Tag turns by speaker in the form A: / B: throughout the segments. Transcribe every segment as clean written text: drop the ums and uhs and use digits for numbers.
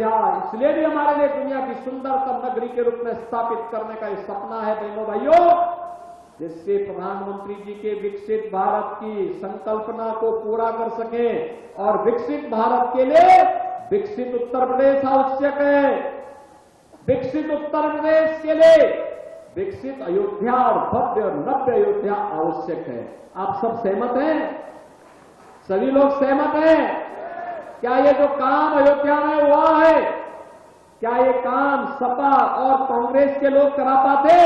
A: अयोध्या इसलिए भी हमारे लिए दुनिया की सुंदरतम नगरी के रूप में स्थापित करने का एक सपना है बहनों भाइयों, जिससे प्रधानमंत्री जी के विकसित भारत की संकल्पना को पूरा कर सके। और विकसित भारत के लिए विकसित उत्तर प्रदेश आवश्यक है। विकसित उत्तर प्रदेश के लिए विकसित अयोध्या और भव्य और नव्य अयोध्या आवश्यक है। आप सब सहमत हैं? सभी लोग सहमत हैं? क्या ये जो काम अयोध्या में हुआ है, क्या ये काम सपा और कांग्रेस के लोग करा पाते?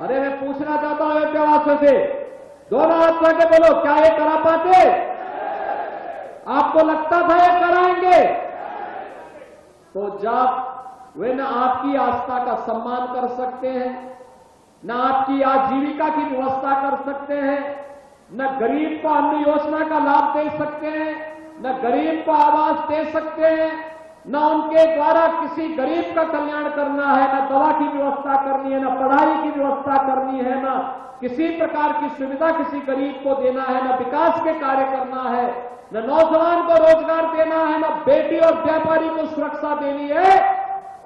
A: अरे मैं पूछना चाहता हूं अयोध्यावासियों से, दोनों हाथ के बोलो, क्या ये करा पाते? आपको लगता था ये कराएंगे? तो जब वे न आपकी आस्था का सम्मान कर सकते हैं, न आपकी आजीविका की व्यवस्था कर सकते हैं, न गरीब को अन्न योजना का लाभ दे सकते हैं, न गरीब को आवास दे सकते हैं, न उनके द्वारा किसी गरीब का कल्याण करना है, न दवा की व्यवस्था करनी है, न पढ़ाई की व्यवस्था करनी है, न किसी प्रकार की सुविधा किसी गरीब को देना है, न विकास के कार्य करना है, न नौजवान को रोजगार देना है, न बेटी और व्यापारी को सुरक्षा देनी है,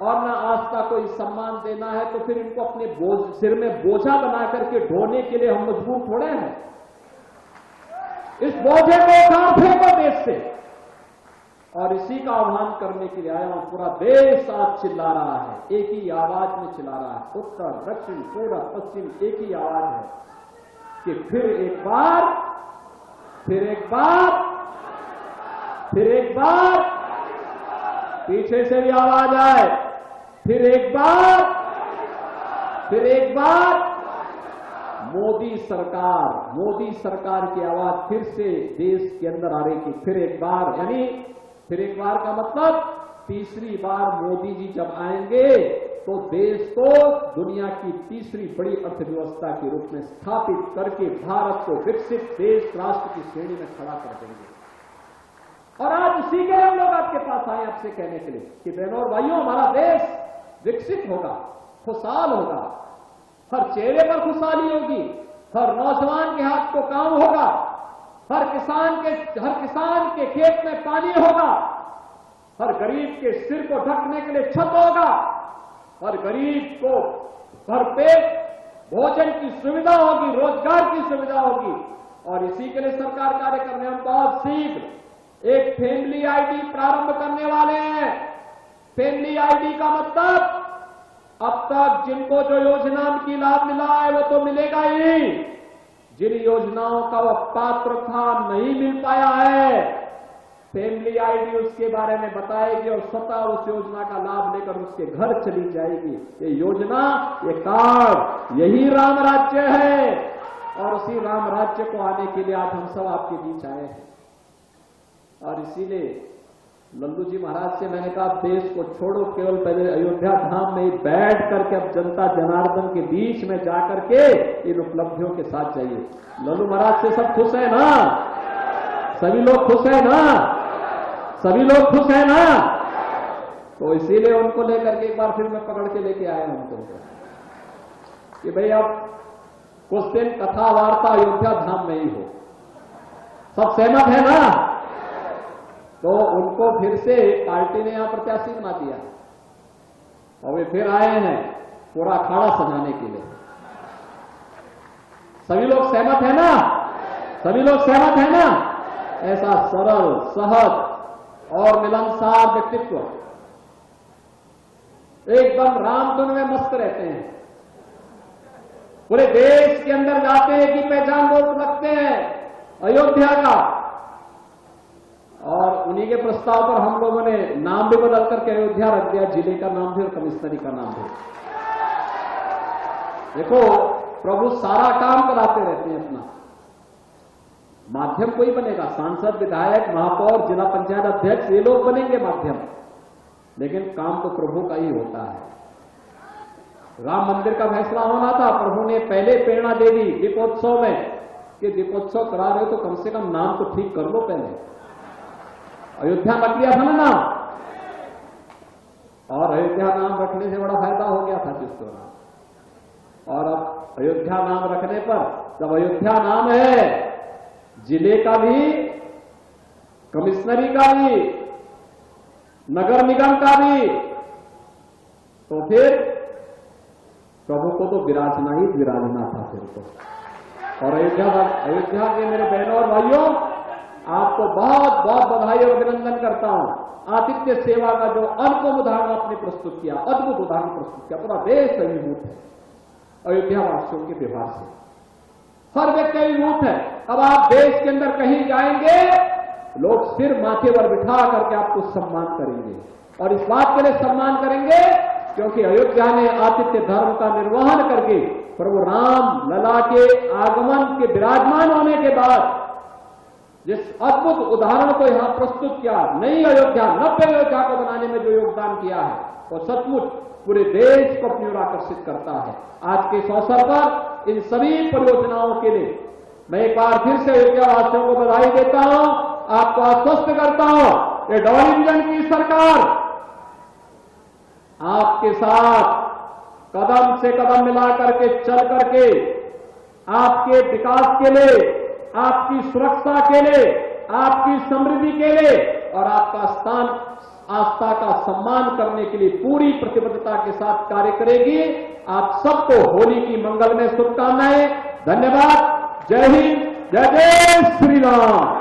A: और न आस्था को सम्मान देना है, तो फिर इनको अपने सिर में बोझा बना करके ढोने के लिए हम मजबूर थोड़े हैं। इस बोझे को उठा फेंको देश से। और इसी का आह्वान करने के लिए आया हूं। पूरा देश आज चिल्ला रहा है, एक ही आवाज में चिल्ला रहा है, उत्तर दक्षिण पूर्व पश्चिम एक ही आवाज है कि फिर एक बार, फिर एक बार, फिर एक बार, पीछे से भी आवाज आए, फिर एक बार, फिर एक बार मोदी सरकार की आवाज फिर से देश के अंदर आ रही थी। फिर एक बार, यानी फिर एक बार का मतलब तीसरी बार मोदी जी जब आएंगे तो देश को दुनिया की तीसरी बड़ी अर्थव्यवस्था के रूप में स्थापित करके भारत को विकसित देश राष्ट्र की श्रेणी में खड़ा कर देंगे। और आज उसी के हम लोग आपके पास आए आपसे कहने के लिए कि बहनों और भाइयों, हमारा देश विकसित होगा, खुशहाल होगा, हर चेहरे पर खुशहाली होगी, हर नौजवान के हाथ को काम होगा, हर किसान के खेत में पानी होगा, हर गरीब के सिर को ढकने के लिए छत होगा, हर गरीब को भरपेट भोजन की सुविधा होगी, रोजगार की सुविधा होगी। और इसी के लिए सरकार कार्य करने हम बहुत शीघ्र एक फैमिली आईडी प्रारंभ करने वाले हैं। फैमिली आईडी का मतलब अब तक जिनको जो योजना की लाभ मिला है वो तो मिलेगा ही, जिन योजनाओं का वो पात्र था नहीं मिल पाया है, फैमिली आईडी उसके बारे में बताएगी और स्वतः उस योजना का लाभ लेकर उसके घर चली जाएगी। ये योजना, ये कार्ड, यही राम राज्य है। और उसी राम राज्य को आने के लिए आज हम सब आपके बीच आए हैं। और इसीलिए लल्लू जी महाराज से मैंने कहा, देश को छोड़ो, केवल पहले अयोध्या धाम में ही बैठ करके अब जनता जनार्दन के बीच में जाकर के इन उपलब्धियों के साथ जाइए। लल्लू महाराज से सब खुश है ना? सभी लोग खुश है ना? सभी लोग खुश है ना? तो इसीलिए उनको लेकर के एक बार फिर मैं पकड़ के लेके आया उनको कि भाई अब कुछ दिन कथा वार्ता अयोध्या धाम में ही हो। सब सहमत है ना? तो उनको फिर से पार्टी ने यहां प्रत्याशी बना दिया और वे फिर आए हैं पूरा अखाड़ा सजाने के लिए। सभी लोग सहमत है ना? सभी लोग सहमत है ना? ऐसा सरल, सहज और मिलनसार व्यक्तित्व, एकदम रामधुन में मस्त रहते हैं, पूरे देश के अंदर जाते हैं कि पहचान बोर्ड रखते हैं अयोध्या का। और उन्हीं के प्रस्ताव पर हम लोगों ने नाम भी बदल करके अयोध्या रख दिया, जिले का नाम भी और कमिश्नरी का नाम भी। देखो, प्रभु सारा काम कराते रहते हैं अपना। माध्यम कोई बनेगा, सांसद, विधायक, महापौर, जिला पंचायत अध्यक्ष, ये लोग बनेंगे माध्यम, लेकिन काम तो प्रभु का ही होता है। राम मंदिर का फैसला होना था, प्रभु ने पहले प्रेरणा दे दी दीपोत्सव में कि दीपोत्सव करा रहे हो तो कम से कम नाम तो ठीक कर लो पहले। अयोध्या रख लिया था ना नाम, और अयोध्या नाम रखने से बड़ा फायदा हो गया था जिसको। और अब अयोध्या नाम रखने पर जब अयोध्या नाम है, जिले का भी, कमिश्नरी का भी, नगर निगम का भी, तो फिर प्रभु को तो विराजना ही विराजना था फिर तो। और अयोध्या के मेरे बहनों और भाइयों, आपको बहुत बहुत बधाई और अभिनंदन करता हूं। आतिथ्य सेवा का जो अनुपम उदाहरण आपने प्रस्तुत किया, अद्भुत उदाहरण प्रस्तुत किया, पूरा देश अभिभूत है अयोध्या वासियों के व्यवहार से। हर व्यक्ति अभिभूत है। अब आप देश के अंदर कहीं जाएंगे, लोग सिर माथे पर बिठा करके आपको सम्मान करेंगे, और इस बात के लिए सम्मान करेंगे क्योंकि अयोध्या ने आतिथ्य धर्म का निर्वहन करके प्रभु राम लला के आगमन के विराजमान होने के बाद जिस अद्भुत उदाहरण को यहां प्रस्तुत किया, नई अयोध्या, नव्य अयोध्या को बनाने में जो योगदान किया है, वो सचमुच पूरे देश को अपनी ओर आकर्षित करता है। आज के इस अवसर पर इन सभी परियोजनाओं के लिए मैं एक बार फिर से अयोध्या वासियों को बधाई देता हूं, आपको आश्वस्त करता हूं, ये डबल इंजन की सरकार आपके साथ कदम से कदम मिला करके चल करके आपके विकास के लिए, आपकी सुरक्षा के लिए, आपकी समृद्धि के लिए और आपका स्थान आस्था का सम्मान करने के लिए पूरी प्रतिबद्धता के साथ कार्य करेगी। आप सबको होली की मंगलमय शुभकामनाएं। धन्यवाद। जय हिंद, जय जय श्री राम।